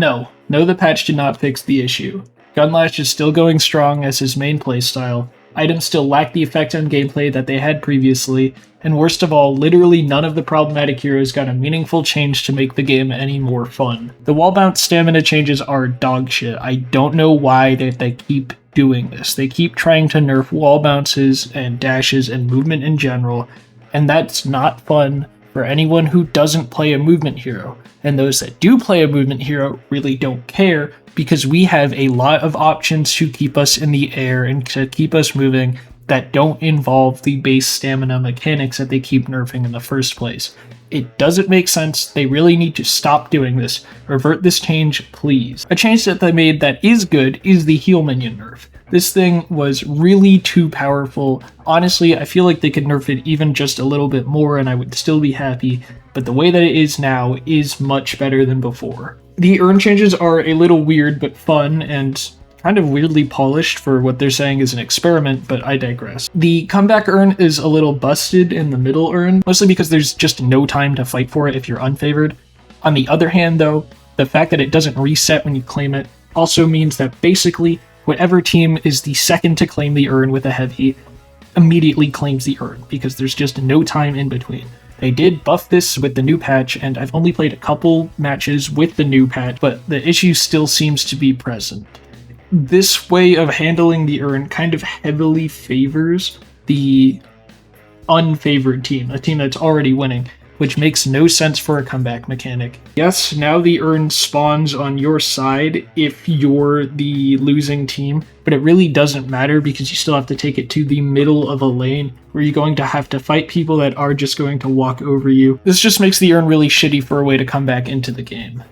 No, the patch did not fix the issue. Gunlash is still going strong as his main playstyle, items still lack the effect on gameplay that they had previously, and worst of all, literally none of the problematic heroes got a meaningful change to make the game any more fun. The wall bounce stamina changes are dog shit. I don't know why they keep doing this. They keep trying to nerf wall bounces and dashes and movement in general, and that's not fun for anyone who doesn't play a movement hero. And those that do play a movement hero really don't care, because we have a lot of options to keep us in the air and to keep us moving that don't involve the base stamina mechanics that they keep nerfing in the first place. It doesn't make sense. They really need to stop doing this. Revert this change, please. A change that they made that is good is the heal minion nerf. This thing was really too powerful. Honestly, I feel like they could nerf it even just a little bit more and I would still be happy, but the way that it is now is much better than before. The urn changes are a little weird but fun and kind of weirdly polished for what they're saying is an experiment, but I digress. The comeback urn is a little busted in the middle urn, mostly because there's just no time to fight for it if you're unfavored. On the other hand though, the fact that it doesn't reset when you claim it also means that basically whatever team is the second to claim the urn with a heavy immediately claims the urn, because there's just no time in between. They did buff this with the new patch, and I've only played a couple matches with the new patch, but the issue still seems to be present. This way of handling the urn kind of heavily favors the unfavored team, a team that's already winning, which makes no sense for a comeback mechanic. Yes, now the urn spawns on your side if you're the losing team, but it really doesn't matter because you still have to take it to the middle of a lane where you're going to have to fight people that are just going to walk over you. This just makes the urn really shitty for a way to come back into the game.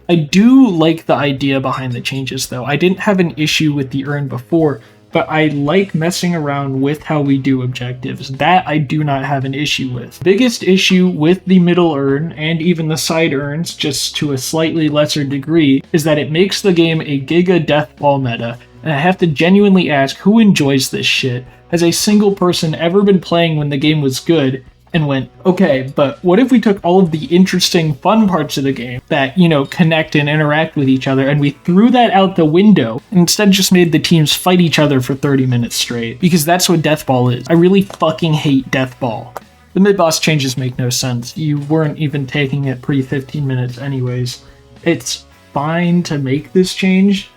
I do like the idea behind the changes though. I didn't have an issue with the urn before, but I like messing around with how we do objectives. That I do not have an issue with. Biggest issue with the middle urn, and even the side urns, just to a slightly lesser degree, is that it makes the game a giga deathball meta, and I have to genuinely ask who enjoys this shit. Has a single person ever been playing when the game was good and went, okay, but what if we took all of the interesting, fun parts of the game that, connect and interact with each other, and we threw that out the window and instead just made the teams fight each other for 30 minutes straight? Because that's what Deathball is. I really fucking hate Deathball. The mid-boss changes make no sense. You weren't even taking it pre-15 minutes anyways. It's fine to make this change.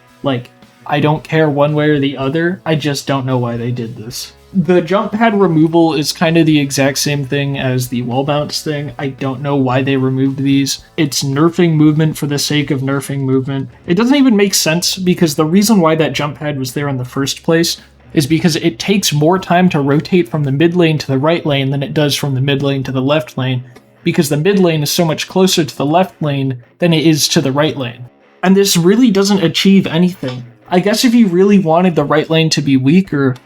I don't care one way or the other. I just don't know why they did this. The jump pad removal is kind of the exact same thing as the wall bounce thing. I don't know why they removed these. It's nerfing movement for the sake of nerfing movement. It doesn't even make sense because the reason why that jump pad was there in the first place is because it takes more time to rotate from the mid lane to the right lane than it does from the mid lane to the left lane, because the mid lane is so much closer to the left lane than it is to the right lane. And this really doesn't achieve anything. I guess if you really wanted the right lane to be weaker,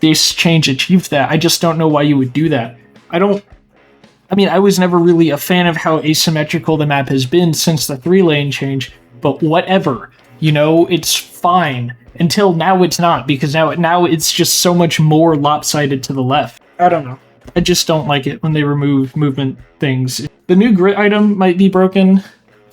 this change achieved that. I just don't know why you would do that. I was never really a fan of how asymmetrical the map has been since the 3-lane change, but whatever. It's fine. Until now it's not, because now it's just so much more lopsided to the left. I don't know. I just don't like it when they remove movement things. The new grit item might be broken.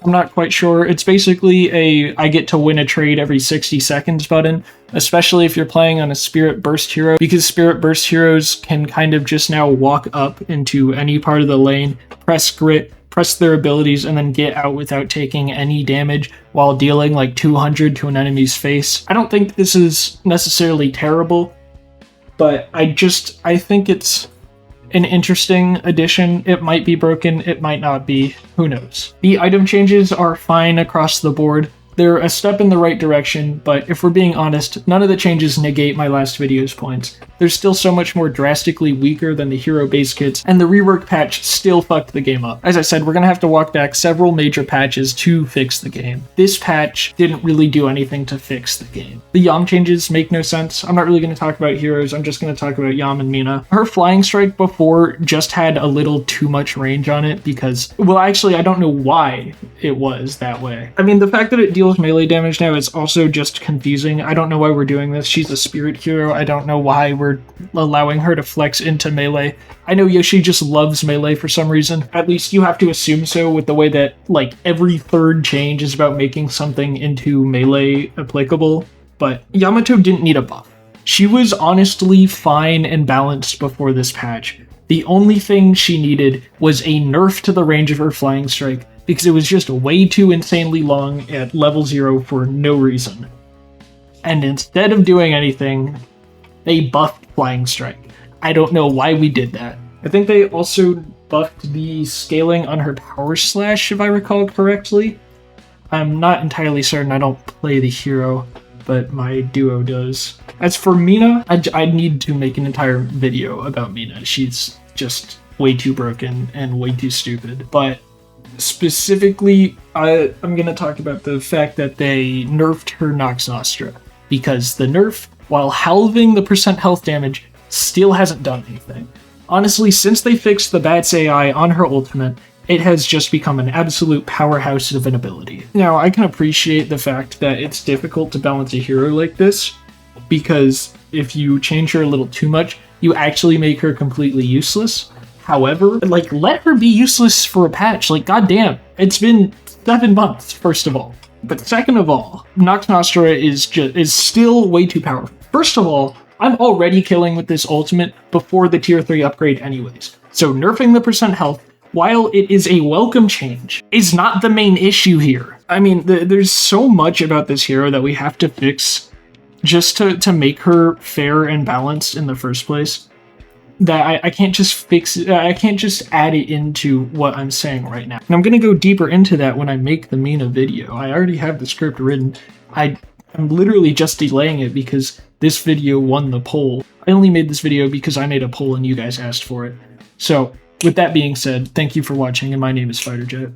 I'm not quite sure. It's basically I get to win a trade every 60 seconds button, especially if you're playing on a Spirit Burst hero, because Spirit Burst heroes can kind of just now walk up into any part of the lane, press grit, press their abilities, and then get out without taking any damage while dealing 200 to an enemy's face. I don't think this is necessarily terrible, but I think it's an interesting addition. It might be broken, it might not be, who knows. The item changes are fine across the board. They're a step in the right direction, but if we're being honest, none of the changes negate my last video's points. They're still so much more drastically weaker than the hero base kits, and the rework patch still fucked the game up. As I said, we're gonna have to walk back several major patches to fix the game. This patch didn't really do anything to fix the game. The Yam changes make no sense. I'm not really gonna talk about heroes, I'm just gonna talk about Yam and Mina. Her flying strike before just had a little too much range on it because, I don't know why it was that way. The fact that it deals deals melee damage now. It's also just confusing. I don't know why we're doing this. She's a spirit hero. I don't know why we're allowing her to flex into melee. I know Yoshi just loves melee for some reason. At least you have to assume so with the way that, like, every third change is about making something into melee applicable. But Yamato didn't need a buff. She was honestly fine and balanced before this patch. The only thing she needed was a nerf to the range of her flying strike, because it was just way too insanely long at level 0 for no reason. And instead of doing anything, they buffed flying strike. I don't know why we did that. I think they also buffed the scaling on her power slash, if I recall correctly. I'm not entirely certain, I don't play the hero, but my duo does. As for Mina, I need to make an entire video about Mina. She's just way too broken and way too stupid. But specifically, I'm going to talk about the fact that they nerfed her Nox Nostra, because the nerf, while halving the percent health damage, still hasn't done anything. Honestly, since they fixed the Bats AI on her ultimate, it has just become an absolute powerhouse of an ability. Now, I can appreciate the fact that it's difficult to balance a hero like this, because if you change her a little too much, you actually make her completely useless. However, like, let her be useless for a patch. Like, goddamn, it's been 7 months, first of all. But second of all, Nox Nostra is still way too powerful. First of all, I'm already killing with this ultimate before the tier 3 upgrade anyways. So nerfing the percent health, while it is a welcome change, is not the main issue here. I mean, there's so much about this hero that we have to fix just to make her fair and balanced in the first place, that I can't just fix it. I can't just add it into what I'm saying right now. And I'm going to go deeper into that when I make the Mina video. I already have the script written. I'm literally just delaying it because this video won the poll. I only made this video because I made a poll and you guys asked for it. So, with that being said, thank you for watching, and my name is FighterJet.